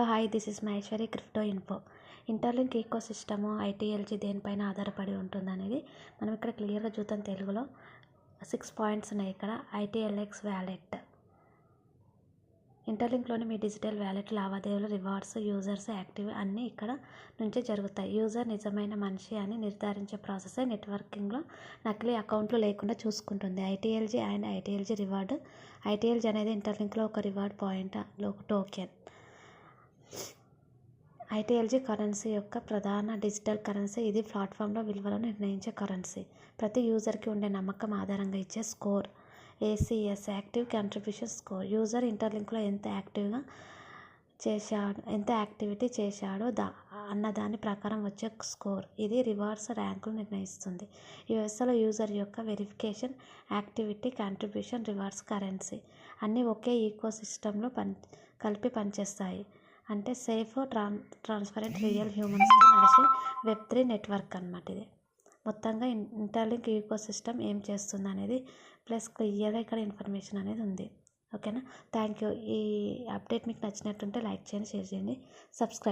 Hi this is Maheshwari crypto info. Interlink ecosystem ITLG దేనిపైన ఆధారపడి ఉంటుంది అనేది మనం ఇక్కడ క్లియర్గా చూద్దాం. తెలుగులో 6 పాయింట్స్ ఉన్నాయి. ఇక్కడ ఐటీఎల్ఎక్స్ వ్యాలెట్, ఇంటర్లింక్లోని మీ డిజిటల్ వ్యాలెట్ లావాదేవీలు, రివార్డ్స్, యూజర్స్ యాక్టివ్ అన్నీ ఇక్కడ నుంచే జరుగుతాయి. యూజర్ నిజమైన మనిషి అని నిర్ధారించే ప్రాసెసే నెట్వర్కింగ్లో నకిలీ అకౌంట్లు లేకుండా చూసుకుంటుంది. ITLG and ITLG reward. ITLG అనేది ఇంటర్లింక్లో ఒక రివార్డ్ పాయింట్, ఒక టోకెన్. ఐటీఎల్జీ కరెన్సీ యొక్క ప్రధాన డిజిటల్ కరెన్సీ. ఇది ప్లాట్ఫామ్లో విలువలను నిర్ణయించే కరెన్సీ. ప్రతి యూజర్కి ఉండే నమ్మకం ఆధారంగా ఇచ్చే score. ACS, active contribution score. User ఇంటర్లింక్లో ఎంత యాక్టివిటీ చేశాడో అన్నదాని ప్రకారం వచ్చే స్కోర్. ఇది రివార్డ్స్ ర్యాంకులు నిర్ణయిస్తుంది. ఈ వ్యవస్థలో యూజర్ యొక్క verification, activity, contribution, rewards, currency అన్నీ ఒకే ఈకో సిస్టంలో కలిపి పనిచేస్తాయి. అంటే సేఫ్, ట్రాన్స్పరెంట్, రియల్ హ్యూమన్స్తో నడిచే వెబ్3 నెట్వర్క్ అన్నమాట. ఇది మొత్తంగా ఇంటర్లింక్ ఈకో సిస్టమ్ ఏం చేస్తుంది అనేది ప్లస్ క్లియర్గా ఇక్కడ ఇన్ఫర్మేషన్ అనేది ఉంది. ఓకేనా? Thank you. ఈ అప్డేట్ మీకు నచ్చినట్టుంటే లైక్ చేయండి, షేర్ చేయండి, సబ్స్క్రైబ్.